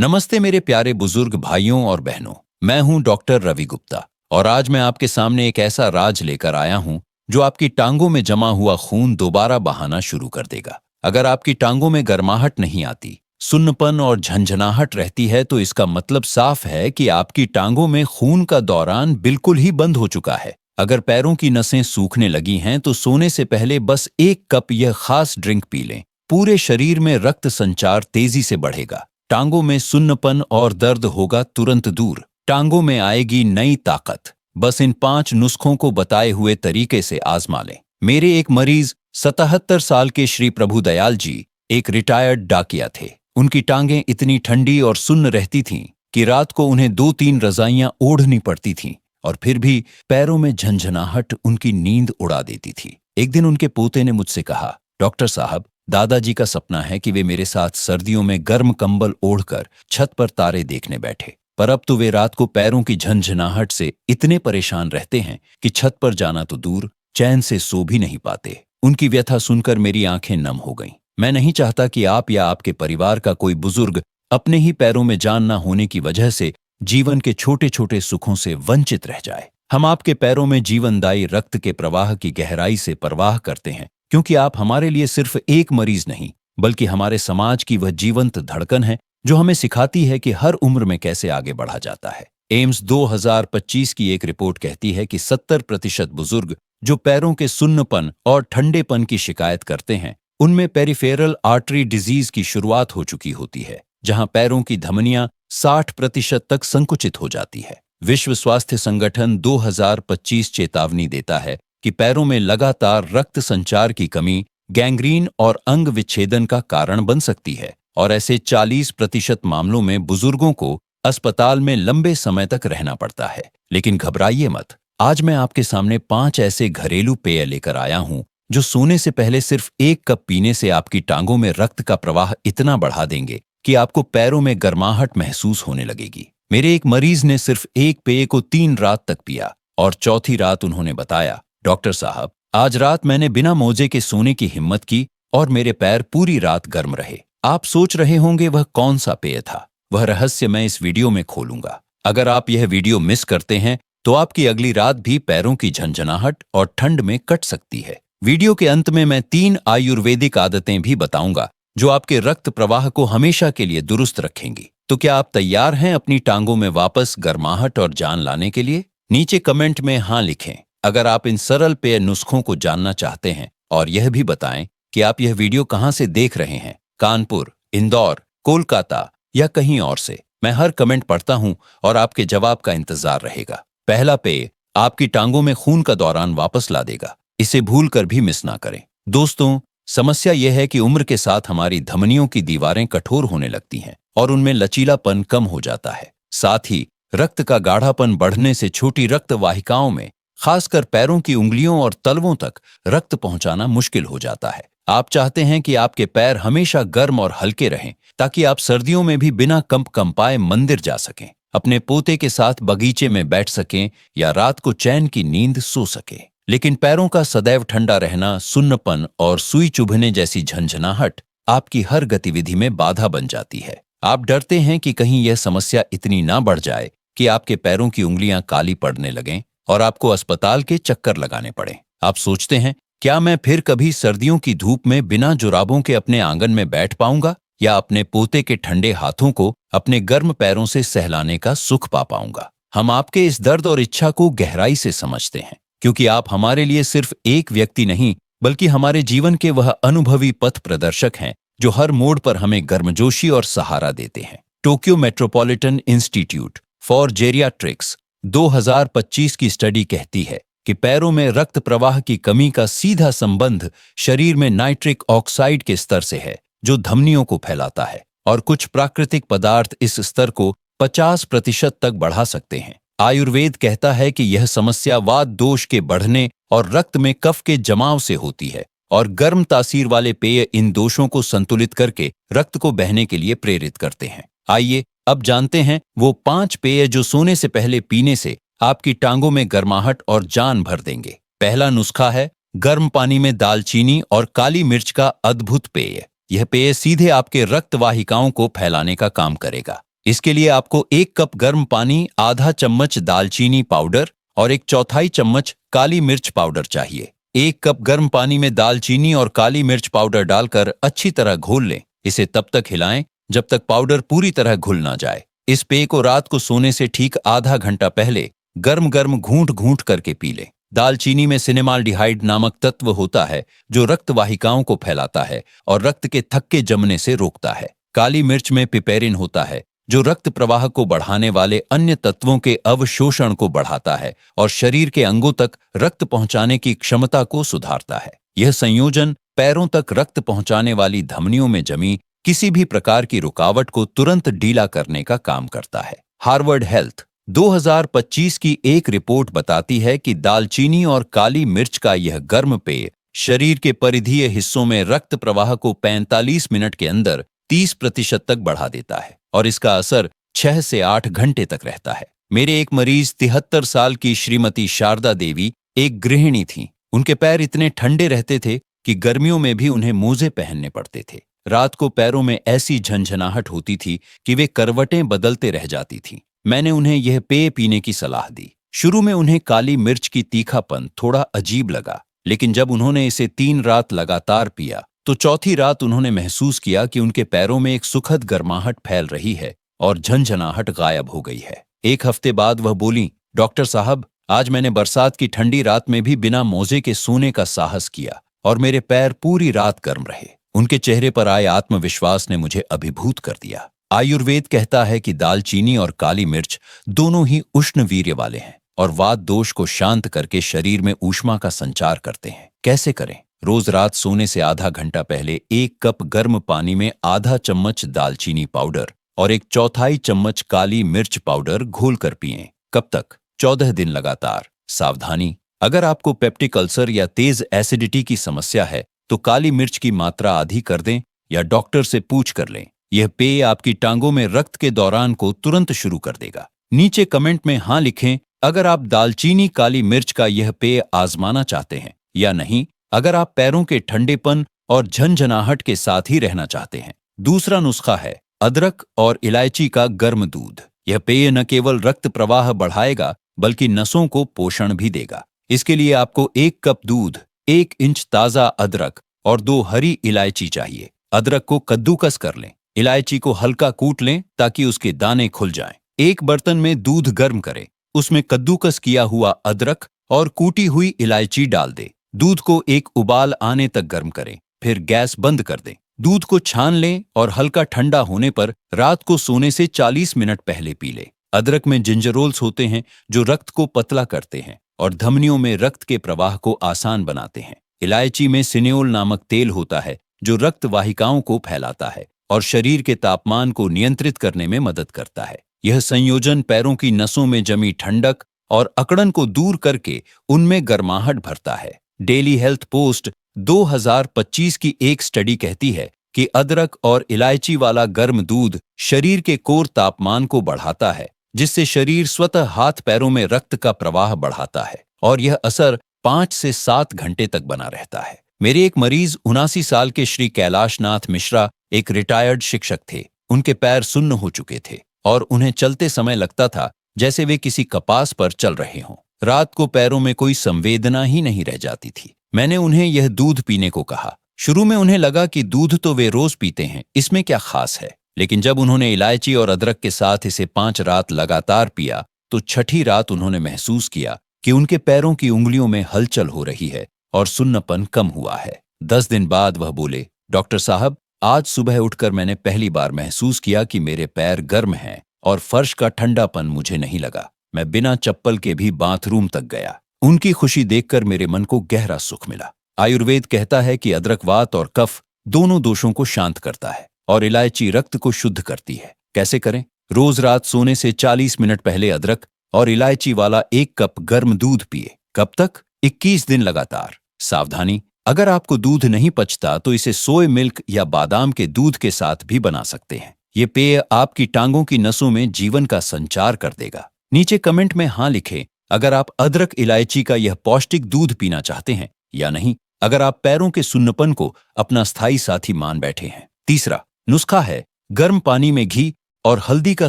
नमस्ते मेरे प्यारे बुजुर्ग भाइयों और बहनों। मैं हूं डॉक्टर रवि गुप्ता और आज मैं आपके सामने एक ऐसा राज लेकर आया हूं जो आपकी टांगों में जमा हुआ खून दोबारा बहाना शुरू कर देगा। अगर आपकी टांगों में गर्माहट नहीं आती, सुन्नपन और झंझनाहट रहती है तो इसका मतलब साफ है कि आपकी टांगों में खून का दौरान बिल्कुल ही बंद हो चुका है। अगर पैरों की नसें सूखने लगी हैं तो सोने से पहले बस एक कप यह खास ड्रिंक पी लें। पूरे शरीर में रक्त संचार तेजी से बढ़ेगा, टांगों में सुन्नपन और दर्द होगा तुरंत दूर, टांगों में आएगी नई ताकत। बस इन 5 नुस्खों को बताए हुए तरीके से आजमा लें। मेरे एक मरीज 77 साल के श्री प्रभु दयाल जी एक रिटायर्ड डाकिया थे। उनकी टांगें इतनी ठंडी और सुन्न रहती थीं कि रात को उन्हें 2-3 रजाइयां ओढ़नी पड़ती थीं और फिर भी पैरों में झंझनाहट उनकी नींद उड़ा देती थी। एक दिन उनके पोते ने मुझसे कहा, डॉक्टर साहब, दादाजी का सपना है कि वे मेरे साथ सर्दियों में गर्म कंबल ओढ़कर छत पर तारे देखने बैठे, पर अब तो वे रात को पैरों की झंझनाहट से इतने परेशान रहते हैं कि छत पर जाना तो दूर, चैन से सो भी नहीं पाते। उनकी व्यथा सुनकर मेरी आंखें नम हो गईं। मैं नहीं चाहता कि आप या आपके परिवार का कोई बुजुर्ग अपने ही पैरों में जान न होने की वजह से जीवन के छोटे छोटे सुखों से वंचित रह जाए। हम आपके पैरों में जीवनदायी रक्त के प्रवाह की गहराई से परवाह करते हैं, क्योंकि आप हमारे लिए सिर्फ एक मरीज नहीं बल्कि हमारे समाज की वह जीवंत धड़कन है जो हमें सिखाती है कि हर उम्र में कैसे आगे बढ़ा जाता है। एम्स 2025 की एक रिपोर्ट कहती है कि 70% बुजुर्ग जो पैरों के सुन्नपन और ठंडेपन की शिकायत करते हैं, उनमें पेरिफेरल आर्टरी डिजीज की शुरुआत हो चुकी होती है, जहां पैरों की धमनियां 60% तक संकुचित हो जाती है। विश्व स्वास्थ्य संगठन 2025 चेतावनी देता है कि पैरों में लगातार रक्त संचार की कमी गैंग्रीन और अंग विच्छेदन का कारण बन सकती है और ऐसे 40% मामलों में बुजुर्गों को अस्पताल में लंबे समय तक रहना पड़ता है। लेकिन घबराइए मत, आज मैं आपके सामने 5 ऐसे घरेलू पेय लेकर आया हूं जो सोने से पहले सिर्फ 1 कप पीने से आपकी टांगों में रक्त का प्रवाह इतना बढ़ा देंगे कि आपको पैरों में गर्माहट महसूस होने लगेगी। मेरे एक मरीज ने सिर्फ एक पेय को 3 रात तक पिया और चौथी रात उन्होंने बताया, डॉक्टर साहब, आज रात मैंने बिना मोजे के सोने की हिम्मत की और मेरे पैर पूरी रात गर्म रहे। आप सोच रहे होंगे वह कौन सा पेय था? वह रहस्य मैं इस वीडियो में खोलूंगा। अगर आप यह वीडियो मिस करते हैं तो आपकी अगली रात भी पैरों की झंझनाहट और ठंड में कट सकती है। वीडियो के अंत में मैं 3 आयुर्वेदिक आदतें भी बताऊंगा जो आपके रक्त प्रवाह को हमेशा के लिए दुरुस्त रखेंगी। तो क्या आप तैयार हैं अपनी टांगों में वापस गर्माहट और जान लाने के लिए? नीचे कमेंट में हाँ लिखें अगर आप इन सरल पेय नुस्खों को जानना चाहते हैं, और यह भी बताएं कि आप यह वीडियो कहां से देख रहे हैं, कानपुर, इंदौर, कोलकाता या कहीं और से। मैं हर कमेंट पढ़ता हूं और आपके जवाब का इंतजार रहेगा। पहला पेय आपकी टांगों में खून का दौरान वापस ला देगा। इसे भूल कर भी मिस ना करें। दोस्तों, समस्या यह है कि उम्र के साथ हमारी धमनियों की दीवारें कठोर होने लगती हैं और उनमें लचीलापन कम हो जाता है। साथ ही रक्त का गाढ़ापन बढ़ने से छोटी रक्त वाहिकाओं में, खासकर पैरों की उंगलियों और तलवों तक रक्त पहुंचाना मुश्किल हो जाता है। आप चाहते हैं कि आपके पैर हमेशा गर्म और हल्के रहें ताकि आप सर्दियों में भी बिना कंप कंपाए मंदिर जा सकें, अपने पोते के साथ बगीचे में बैठ सकें या रात को चैन की नींद सो सकें। लेकिन पैरों का सदैव ठंडा रहना, सुन्नपन और सुई चुभने जैसी झंझनाहट आपकी हर गतिविधि में बाधा बन जाती है। आप डरते हैं कि कहीं यह समस्या इतनी ना बढ़ जाए कि आपके पैरों की उंगलियां काली पड़ने लगें और आपको अस्पताल के चक्कर लगाने पड़े। आप सोचते हैं, क्या मैं फिर कभी सर्दियों की धूप में बिना जुराबों के अपने आंगन में बैठ पाऊंगा या अपने पोते के ठंडे हाथों को अपने गर्म पैरों से सहलाने का सुख पा पाऊंगा? हम आपके इस दर्द और इच्छा को गहराई से समझते हैं, क्योंकि आप हमारे लिए सिर्फ एक व्यक्ति नहीं बल्कि हमारे जीवन के वह अनुभवी पथ प्रदर्शक हैं जो हर मोड़ पर हमें गर्मजोशी और सहारा देते हैं। Tokyo metropolitan institute for geriatrics 2025 की स्टडी कहती है कि पैरों में रक्त प्रवाह की कमी का सीधा संबंध शरीर में नाइट्रिक ऑक्साइड के स्तर से है, जो धमनियों को फैलाता है, और कुछ प्राकृतिक पदार्थ इस स्तर को 50% तक बढ़ा सकते हैं। आयुर्वेद कहता है कि यह समस्या वात दोष के बढ़ने और रक्त में कफ के जमाव से होती है, और गर्म तासीर वाले पेय इन दोषों को संतुलित करके रक्त को बहने के लिए प्रेरित करते हैं। आइए अब जानते हैं वो 5 पेय जो सोने से पहले पीने से आपकी टांगों में गर्माहट और जान भर देंगे। पहला नुस्खा है गर्म पानी में दालचीनी और काली मिर्च का अद्भुत पेय। यह पेय सीधे आपके रक्त वाहिकाओं को फैलाने का काम करेगा। इसके लिए आपको 1 कप गर्म पानी, आधा चम्मच दालचीनी पाउडर और 1/4 चम्मच काली मिर्च पाउडर चाहिए। 1 कप गर्म पानी में दालचीनी और काली मिर्च पाउडर डालकर अच्छी तरह घोल लें। इसे तब तक हिलाएं जब तक पाउडर पूरी तरह घुल ना जाए। इस पेय को रात को सोने से ठीक आधा घंटा पहले गर्म गर्म घूंट घूंट करके पी लें। दालचीनी में सिनेमाल्डिहाइड नामक तत्व होता है जो रक्त वाहिकाओं को फैलाता है और रक्त के थक्के जमने से रोकता है। काली मिर्च में पिपेरिन होता है जो रक्त प्रवाह को बढ़ाने वाले अन्य तत्वों के अवशोषण को बढ़ाता है और शरीर के अंगों तक रक्त पहुंचाने की क्षमता को सुधारता है। यह संयोजन पैरों तक रक्त पहुंचाने वाली धमनियों में जमी किसी भी प्रकार की रुकावट को तुरंत ढीला करने का काम करता है। हार्वर्ड हेल्थ 2025 की एक रिपोर्ट बताती है कि दालचीनी और काली मिर्च का यह गर्म पेय शरीर के परिधीय हिस्सों में रक्त प्रवाह को 45 मिनट के अंदर 30% तक बढ़ा देता है और इसका असर 6 से 8 घंटे तक रहता है। मेरे एक मरीज 73 साल की श्रीमती शारदा देवी एक गृहिणी थीं। उनके पैर इतने ठंडे रहते थे कि गर्मियों में भी उन्हें मोजे पहनने पड़ते थे। रात को पैरों में ऐसी झंझनाहट होती थी कि वे करवटें बदलते रह जाती थीं। मैंने उन्हें यह पेय पीने की सलाह दी। शुरू में उन्हें काली मिर्च की तीखापन थोड़ा अजीब लगा, लेकिन जब उन्होंने इसे 3 रात लगातार पिया तो चौथी रात उन्होंने महसूस किया कि उनके पैरों में एक सुखद गर्माहट फैल रही है और झंझनाहट गायब हो गई है। 1 हफ्ते बाद वह बोली, डॉक्टर साहब, आज मैंने बरसात की ठंडी रात में भी बिना मोजे के सोने का साहस किया और मेरे पैर पूरी रात गर्म रहे। उनके चेहरे पर आए आत्मविश्वास ने मुझे अभिभूत कर दिया। आयुर्वेद कहता है कि दालचीनी और काली मिर्च दोनों ही उष्ण वीर्य वाले हैं और वात दोष को शांत करके शरीर में ऊष्मा का संचार करते हैं। कैसे करें? रोज रात सोने से आधा घंटा पहले 1 कप गर्म पानी में आधा चम्मच दालचीनी पाउडर और 1/4 चम्मच काली मिर्च पाउडर घोलकर पिएं। कब तक? 14 दिन लगातार। सावधानी, अगर आपको पेप्टिक अल्सर या तेज एसिडिटी की समस्या है तो काली मिर्च की मात्रा आधी कर दें या डॉक्टर से पूछ कर लें। यह पेय आपकी टांगों में रक्त के दौरान को तुरंत शुरू कर देगा। नीचे कमेंट में हाँ लिखें अगर आप दालचीनी काली मिर्च का यह पेय आजमाना चाहते हैं, या नहीं अगर आप पैरों के ठंडेपन और झंझनाहट के साथ ही रहना चाहते हैं। दूसरा नुस्खा है अदरक और इलायची का गर्म दूध। यह पेय न केवल रक्त प्रवाह बढ़ाएगा बल्कि नसों को पोषण भी देगा। इसके लिए आपको 1 कप दूध, 1 इंच ताजा अदरक और 2 हरी इलायची चाहिए। अदरक को कद्दूकस कर लें, इलायची को हल्का कूट लें ताकि उसके दाने खुल जाएं। एक बर्तन में दूध गर्म करें, उसमें कद्दूकस किया हुआ अदरक और कूटी हुई इलायची डाल दें। दूध को एक उबाल आने तक गर्म करें, फिर गैस बंद कर दें। दूध को छान लें और हल्का ठंडा होने पर रात को सोने से 40 मिनट पहले पी लें। अदरक में जिंजरोल्स होते हैं जो रक्त को पतला करते हैं और धमनियों में रक्त के प्रवाह को आसान बनाते हैं। इलायची में सिनेओल नामक तेल होता है जो रक्त वाहिकाओं को फैलाता है और शरीर के तापमान को नियंत्रित करने में मदद करता है। यह संयोजन पैरों की नसों में जमी ठंडक और अकड़न को दूर करके उनमें गर्माहट भरता है। डेली हेल्थ पोस्ट 2025 की एक स्टडी कहती है कि अदरक और इलायची वाला गर्म दूध शरीर के कोर तापमान को बढ़ाता है, जिससे शरीर स्वतः हाथ पैरों में रक्त का प्रवाह बढ़ाता है और यह असर 5 से 7 घंटे तक बना रहता है। मेरे एक मरीज 79 साल के श्री कैलाशनाथ मिश्रा एक रिटायर्ड शिक्षक थे। उनके पैर सुन्न हो चुके थे और उन्हें चलते समय लगता था जैसे वे किसी कपास पर चल रहे हों। रात को पैरों में कोई संवेदना ही नहीं रह जाती थी। मैंने उन्हें यह दूध पीने को कहा। शुरू में उन्हें लगा कि दूध तो वे रोज पीते हैं, इसमें क्या खास है। लेकिन जब उन्होंने इलायची और अदरक के साथ इसे 5 रात लगातार पिया तो छठी रात उन्होंने महसूस किया कि उनके पैरों की उंगलियों में हलचल हो रही है और सुन्नपन कम हुआ है। 10 दिन बाद वह बोले, डॉक्टर साहब, आज सुबह उठकर मैंने पहली बार महसूस किया कि मेरे पैर गर्म हैं और फर्श का ठंडापन मुझे नहीं लगा। मैं बिना चप्पल के भी बाथरूम तक गया। उनकी खुशी देखकर मेरे मन को गहरा सुख मिला। आयुर्वेद कहता है कि अदरक वात और कफ दोनों दोषों को शांत करता है और इलायची रक्त को शुद्ध करती है। कैसे करें? रोज रात सोने से 40 मिनट पहले अदरक और इलायची वाला 1 कप गर्म दूध पिए। कब तक? 21 दिन लगातार। सावधानी, अगर आपको दूध नहीं पचता तो इसे सोय मिल्क या बादाम के दूध के साथ भी बना सकते हैं। ये पेय आपकी टांगों की नसों में जीवन का संचार कर देगा। नीचे कमेंट में हाँ लिखें अगर आप अदरक इलायची का यह पौष्टिक दूध पीना चाहते हैं, या नहीं अगर आप पैरों के सुन्नपन को अपना स्थायी साथी मान बैठे हैं। तीसरा नुस्खा है गर्म पानी में घी और हल्दी का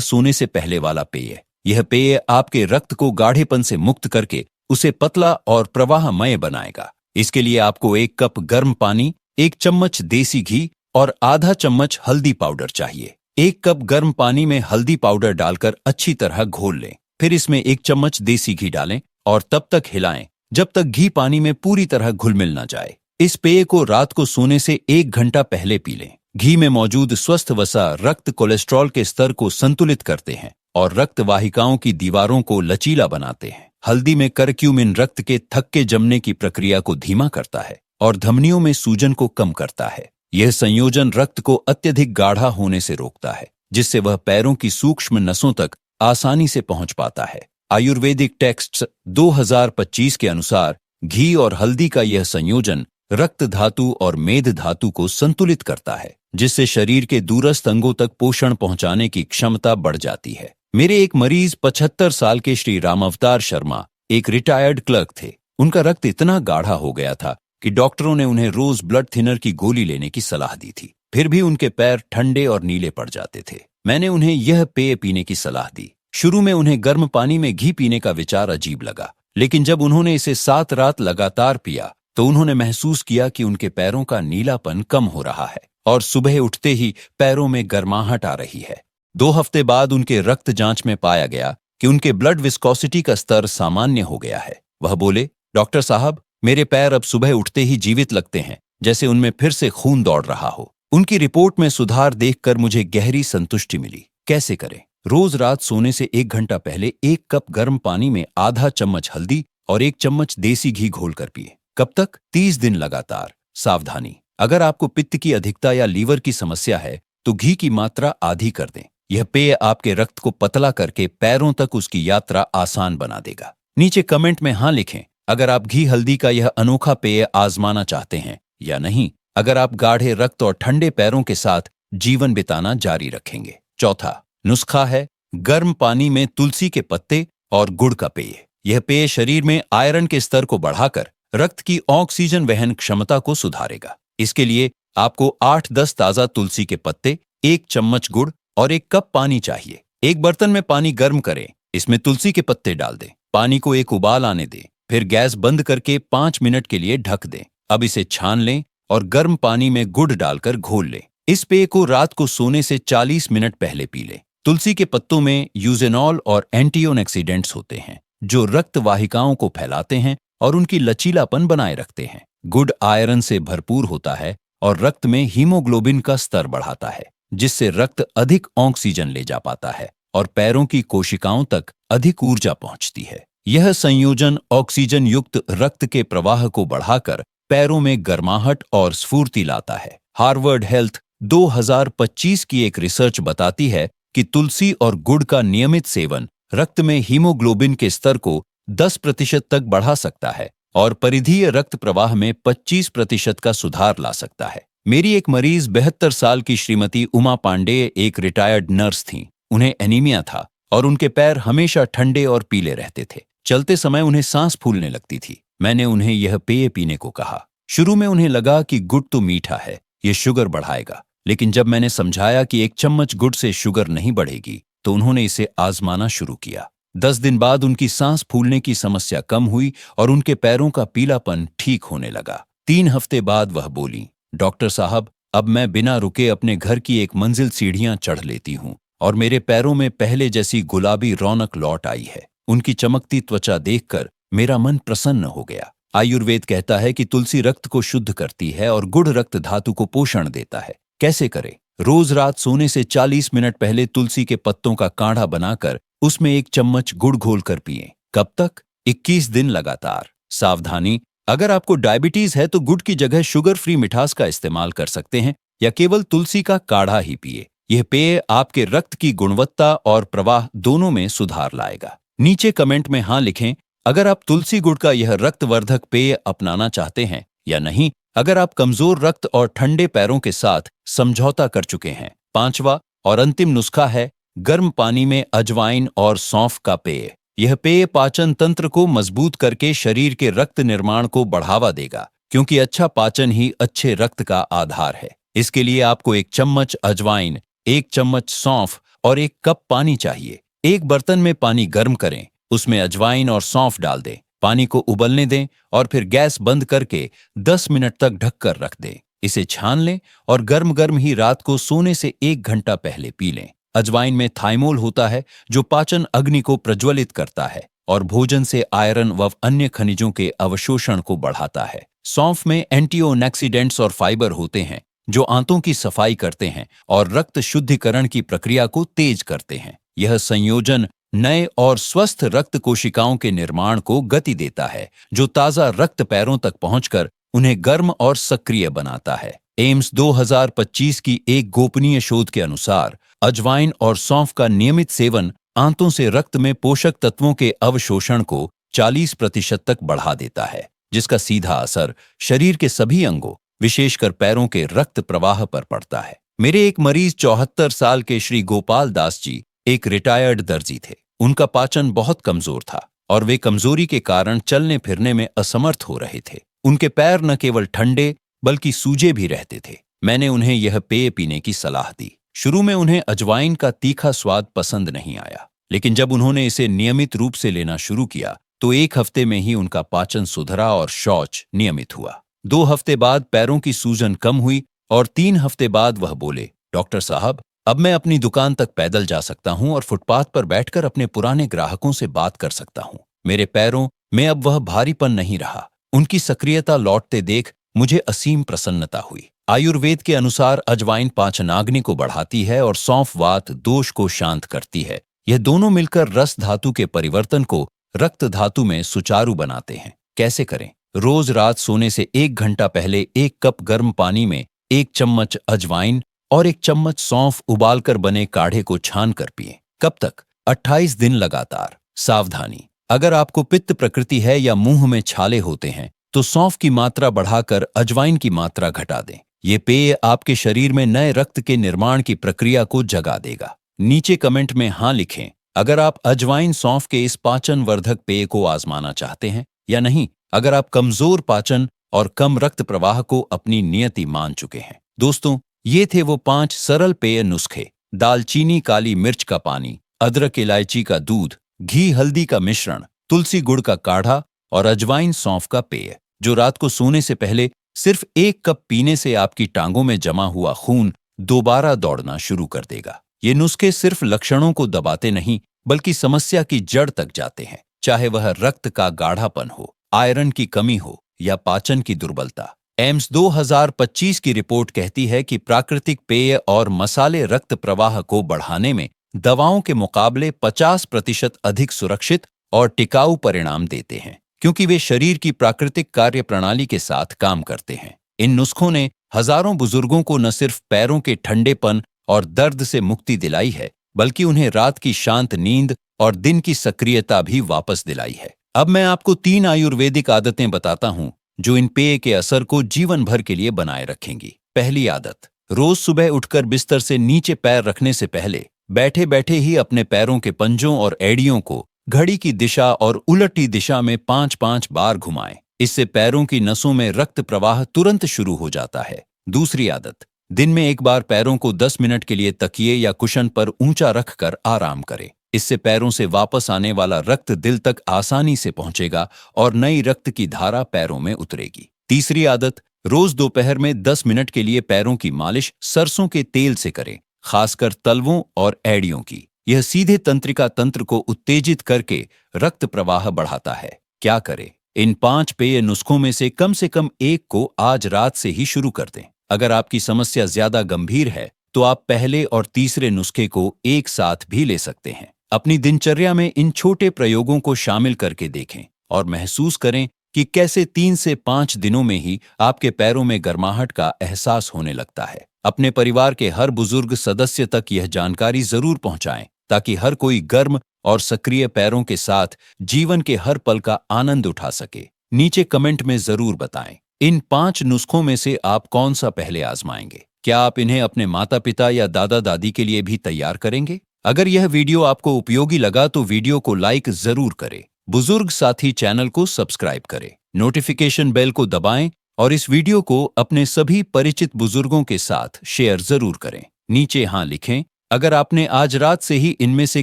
सोने से पहले वाला पेय। यह पेय आपके रक्त को गाढ़ेपन से मुक्त करके उसे पतला और प्रवाहमय बनाएगा। इसके लिए आपको 1 कप गर्म पानी, 1 चम्मच देसी घी और आधा चम्मच हल्दी पाउडर चाहिए। 1 कप गर्म पानी में हल्दी पाउडर डालकर अच्छी तरह घोल लें। फिर इसमें 1 चम्मच देसी घी डालें और तब तक हिलाएं जब तक घी पानी में पूरी तरह घुल मिल न जाए। इस पेय को रात को सोने से 1 घंटा पहले पी लें। घी में मौजूद स्वस्थ वसा रक्त कोलेस्ट्रॉल के स्तर को संतुलित करते हैं और रक्त वाहिकाओं की दीवारों को लचीला बनाते हैं। हल्दी में करक्यूमिन रक्त के थक्के जमने की प्रक्रिया को धीमा करता है और धमनियों में सूजन को कम करता है। यह संयोजन रक्त को अत्यधिक गाढ़ा होने से रोकता है, जिससे वह पैरों की सूक्ष्म नसों तक आसानी से पहुंच पाता है। आयुर्वेदिक टेक्स्ट्स 2025 के अनुसार घी और हल्दी का यह संयोजन रक्त धातु और मेद धातु को संतुलित करता है, जिससे शरीर के दूरस्थ अंगों तक पोषण पहुंचाने की क्षमता बढ़ जाती है। मेरे एक मरीज 75 साल के श्री रामावतार शर्मा एक रिटायर्ड क्लर्क थे। उनका रक्त इतना गाढ़ा हो गया था कि डॉक्टरों ने उन्हें रोज ब्लड थिनर की गोली लेने की सलाह दी थी। फिर भी उनके पैर ठंडे और नीले पड़ जाते थे। मैंने उन्हें यह पेय पीने की सलाह दी। शुरू में उन्हें गर्म पानी में घी पीने का विचार अजीब लगा, लेकिन जब उन्होंने इसे 7 रात लगातार पिया तो उन्होंने महसूस किया कि उनके पैरों का नीलापन कम हो रहा है और सुबह उठते ही पैरों में गर्माहट आ रही है। 2 हफ्ते बाद उनके रक्त जांच में पाया गया कि उनके ब्लड विस्कोसिटी का स्तर सामान्य हो गया है। वह बोले, डॉक्टर साहब, मेरे पैर अब सुबह उठते ही जीवित लगते हैं, जैसे उनमें फिर से खून दौड़ रहा हो। उनकी रिपोर्ट में सुधार देखकर मुझे गहरी संतुष्टि मिली। कैसे करें? रोज रात सोने से 1 घंटा पहले 1 कप गर्म पानी में आधा चम्मच हल्दी और 1 चम्मच देसी घी घोलकर पिए। कब तक? 30 दिन लगातार। सावधानी, अगर आपको पित्त की अधिकता या लीवर की समस्या है तो घी की मात्रा आधी कर दें। यह पेय आपके रक्त को पतला करके पैरों तक उसकी यात्रा आसान बना देगा। नीचे कमेंट में हाँ लिखें अगर आप घी हल्दी का यह अनोखा पेय आजमाना चाहते हैं या नहीं, अगर आप गाढ़े रक्त और ठंडे पैरों के साथ जीवन बिताना जारी रखेंगे। चौथा नुस्खा है गर्म पानी में तुलसी के पत्ते और गुड़ का पेय। यह पेय शरीर में आयरन के स्तर को बढ़ाकर रक्त की ऑक्सीजन वहन क्षमता को सुधारेगा। इसके लिए आपको 8-10 ताजा तुलसी के पत्ते, 1 चम्मच गुड़ और 1 कप पानी चाहिए। एक बर्तन में पानी गर्म करें, इसमें तुलसी के पत्ते डाल दें, पानी को एक उबाल आने दें, फिर गैस बंद करके 5 मिनट के लिए ढक दें। अब इसे छान लें और गर्म पानी में गुड़ डालकर घोल लें। इस पेय को रात को सोने से 40 मिनट पहले पी लें। तुलसी के पत्तों में यूजेनॉल और एंटीऑक्सीडेंट्स होते हैं जो रक्त वाहिकाओं को फैलाते हैं और उनकी लचीलापन बनाए रखते हैं। गुड़ आयरन से भरपूर होता है और रक्त में हीमोग्लोबिन का स्तर बढ़ाता है, जिससे रक्त अधिक ऑक्सीजन ले जा पाता है और पैरों की कोशिकाओं तक अधिक ऊर्जा पहुंचती है। यह संयोजन ऑक्सीजन युक्त रक्त के प्रवाह को बढ़ाकर पैरों में गर्माहट और स्फूर्ति लाता है। हार्वर्ड हेल्थ 2025 की एक रिसर्च बताती है कि तुलसी और गुड़ का नियमित सेवन रक्त में हीमोग्लोबिन के स्तर को 10% तक बढ़ा सकता है और परिधीय रक्त प्रवाह में 25% का सुधार ला सकता है। मेरी एक मरीज 72 साल की श्रीमती उमा पांडेय एक रिटायर्ड नर्स थीं। उन्हें एनीमिया था और उनके पैर हमेशा ठंडे और पीले रहते थे। चलते समय उन्हें सांस फूलने लगती थी। मैंने उन्हें यह पेय पीने को कहा। शुरू में उन्हें लगा कि गुड़ तो मीठा है, ये शुगर बढ़ाएगा, लेकिन जब मैंने समझाया कि 1 चम्मच गुड़ से शुगर नहीं बढ़ेगी तो उन्होंने इसे आजमाना शुरू किया। 10 दिन बाद उनकी सांस फूलने की समस्या कम हुई और उनके पैरों का पीलापन ठीक होने लगा। 3 हफ्ते बाद वह बोली, डॉक्टर साहब, अब मैं बिना रुके अपने घर की 1 मंजिल सीढ़ियां चढ़ लेती हूं और मेरे पैरों में पहले जैसी गुलाबी रौनक लौट आई है। उनकी चमकती त्वचा देखकर मेरा मन प्रसन्न हो गया। आयुर्वेद कहता है कि तुलसी रक्त को शुद्ध करती है और गुड़ रक्त धातु को पोषण देता है। कैसे करें? रोज रात सोने से 40 मिनट पहले तुलसी के पत्तों का काढ़ा बनाकर उसमें 1 चम्मच गुड़ घोलकर पिएं। कब तक? 21 दिन लगातार। सावधानी, अगर आपको डायबिटीज है तो गुड़ की जगह शुगर फ्री मिठास का इस्तेमाल कर सकते हैं या केवल तुलसी का काढ़ा ही पिए। यह पेय आपके रक्त की गुणवत्ता और प्रवाह दोनों में सुधार लाएगा। नीचे कमेंट में हाँ लिखें अगर आप तुलसी गुड़ का यह रक्तवर्धक पेय अपनाना चाहते हैं या नहीं, अगर आप कमजोर रक्त और ठंडे पैरों के साथ समझौता कर चुके हैं। 5वां और अंतिम नुस्खा है गर्म पानी में अजवाइन और सौंफ का पेय। यह पेय पाचन तंत्र को मजबूत करके शरीर के रक्त निर्माण को बढ़ावा देगा, क्योंकि अच्छा पाचन ही अच्छे रक्त का आधार है। इसके लिए आपको 1 चम्मच अजवाइन, 1 चम्मच सौंफ और 1 कप पानी चाहिए। एक बर्तन में पानी गर्म करें, उसमें अजवाइन और सौंफ डाल दें, पानी को उबलने दें और फिर गैस बंद करके 10 मिनट तक ढककर रख दें। इसे छान लें और गर्म गर्म ही रात को सोने से 1 घंटा पहले पी लें। अजवाइन में थाइमोल होता है जो पाचन अग्नि को प्रज्वलित करता है और भोजन से आयरन व अन्य खनिजों के अवशोषण को बढ़ाता है। सौंफ में एंटीऑक्सीडेंट्स और फाइबर होते हैं जो आंतों की सफाई करते हैं और रक्त शुद्धिकरण की प्रक्रिया को तेज करते हैं। यह संयोजन नए और स्वस्थ रक्त कोशिकाओं के निर्माण को गति देता है जो ताजा रक्त पैरों तक पहुंचकर उन्हें गर्म और सक्रिय बनाता है। एम्स 2025 की एक गोपनीय शोध के अनुसार अजवाइन और सौंफ का नियमित सेवन आंतों से रक्त में पोषक तत्वों के अवशोषण को 40% तक बढ़ा देता है, जिसका सीधा असर शरीर के सभी अंगों विशेषकर पैरों के रक्त प्रवाह पर पड़ता है। मेरे एक मरीज 74 साल के श्री गोपाल दास जी एक रिटायर्ड दर्जी थे। उनका पाचन बहुत कमजोर था और वे कमजोरी के कारण चलने फिरने में असमर्थ हो रहे थे। उनके पैर न केवल ठंडे बल्कि सूजे भी रहते थे। मैंने उन्हें यह पेय पीने की सलाह दी। शुरू में उन्हें अजवाइन का तीखा स्वाद पसंद नहीं आया, लेकिन जब उन्होंने इसे नियमित रूप से लेना शुरू किया तो 1 हफ्ते में ही उनका पाचन सुधरा और शौच नियमित हुआ। 2 हफ्ते बाद पैरों की सूजन कम हुई और 3 हफ्ते बाद वह बोले, डॉक्टर साहब, अब मैं अपनी दुकान तक पैदल जा सकता हूं और फुटपाथ पर बैठकर अपने पुराने ग्राहकों से बात कर सकता हूं। मेरे पैरों में अब वह भारीपन नहीं रहा। उनकी सक्रियता लौटते देख मुझे असीम प्रसन्नता हुई। आयुर्वेद के अनुसार अजवाइन पाचनाग्नि को बढ़ाती है और सौंफ वात दोष को शांत करती है। यह दोनों मिलकर रस धातु के परिवर्तन को रक्त धातु में सुचारू बनाते हैं। कैसे करें? रोज रात सोने से 1 घंटा पहले 1 कप गर्म पानी में 1 चम्मच अजवाइन और 1 चम्मच सौंफ उबालकर बने काढ़े को छान कर पिएं। कब तक? 28 दिन लगातार। सावधानी, अगर आपको पित्त प्रकृति है या मुंह में छाले होते हैं तो सौंफ की मात्रा बढ़ाकर अजवाइन की मात्रा घटा दें। ये पेय आपके शरीर में नए रक्त के निर्माण की प्रक्रिया को जगा देगा। नीचे कमेंट में हाँ लिखें अगर आप अजवाइन सौंफ के इस पाचन वर्धक पेय को आजमाना चाहते हैं, या नहीं अगर आप कमजोर पाचन और कम रक्त प्रवाह को अपनी नियति मान चुके हैं। दोस्तों, ये थे वो 5 सरल पेय नुस्खे। दालचीनी काली मिर्च का पानी, अदरक इलायची का दूध, घी हल्दी का मिश्रण, तुलसी गुड़ का काढ़ा और अजवाइन सौंफ का पेय, जो रात को सोने से पहले सिर्फ 1 कप पीने से आपकी टांगों में जमा हुआ खून दोबारा दौड़ना शुरू कर देगा। ये नुस्खे सिर्फ लक्षणों को दबाते नहीं बल्कि समस्या की जड़ तक जाते हैं, चाहे वह रक्त का गाढ़ापन हो, आयरन की कमी हो या पाचन की दुर्बलता। एम्स 2025 की रिपोर्ट कहती है कि प्राकृतिक पेय और मसाले रक्त प्रवाह को बढ़ाने में दवाओं के मुकाबले 50% अधिक सुरक्षित और टिकाऊ परिणाम देते हैं, क्योंकि वे शरीर की प्राकृतिक कार्य प्रणाली के साथ काम करते हैं। इन नुस्खों ने हजारों बुजुर्गों को न सिर्फ पैरों के ठंडेपन और दर्द से मुक्ति दिलाई है, बल्कि उन्हें रात की शांत नींद और दिन की सक्रियता भी वापस दिलाई है। अब मैं आपको 3 आयुर्वेदिक आदतें बताता हूं जो इन पेय के असर को जीवन भर के लिए बनाए रखेंगी। पहली आदत, रोज सुबह उठकर बिस्तर से नीचे पैर रखने से पहले बैठे बैठे ही अपने पैरों के पंजों और एड़ियों को घड़ी की दिशा और उलटी दिशा में 5-5 बार घुमाएं। इससे पैरों की नसों में रक्त प्रवाह तुरंत शुरू हो जाता है। दूसरी आदत, दिन में 1 बार पैरों को 10 मिनट के लिए तकिए या कुशन पर ऊंचा रखकर आराम करें। इससे पैरों से वापस आने वाला रक्त दिल तक आसानी से पहुंचेगा और नई रक्त की धारा पैरों में उतरेगी। तीसरी आदत, रोज दोपहर में 10 मिनट के लिए पैरों की मालिश सरसों के तेल से करें, खासकर तलवों और एड़ियों की। यह सीधे तंत्रिका तंत्र को उत्तेजित करके रक्त प्रवाह बढ़ाता है। क्या करें? इन 5 पेय नुस्खों में से कम 1 को आज रात से ही शुरू कर दें। अगर आपकी समस्या ज्यादा गंभीर है तो आप पहले और तीसरे नुस्खे को एक साथ भी ले सकते हैं। अपनी दिनचर्या में इन छोटे प्रयोगों को शामिल करके देखें और महसूस करें कि कैसे 3 से 5 दिनों में ही आपके पैरों में गर्माहट का एहसास होने लगता है। अपने परिवार के हर बुजुर्ग सदस्य तक यह जानकारी जरूर पहुंचाएं ताकि हर कोई गर्म और सक्रिय पैरों के साथ जीवन के हर पल का आनंद उठा सके। नीचे कमेंट में जरूर बताएं इन 5 नुस्खों में से आप कौन सा पहले आजमाएंगे। क्या आप इन्हें अपने माता पिता या दादा दादी के लिए भी तैयार करेंगे? अगर यह वीडियो आपको उपयोगी लगा तो वीडियो को लाइक जरूर करें। बुजुर्ग साथी चैनल को सब्सक्राइब करें, नोटिफिकेशन बेल को दबाएं और इस वीडियो को अपने सभी परिचित बुजुर्गों के साथ शेयर जरूर करें। नीचे हाँ लिखें अगर आपने आज रात से ही इनमें से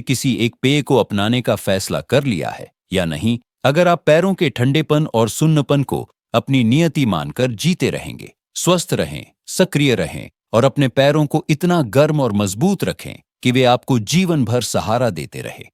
किसी एक पेय को अपनाने का फैसला कर लिया है या नहीं, अगर आप पैरों के ठंडेपन और सुन्नपन को अपनी नियति मानकर जीते रहेंगे, स्वस्थ रहें, सक्रिय रहें और अपने पैरों को इतना गर्म और मजबूत रखें कि वे आपको जीवन भर सहारा देते रहे।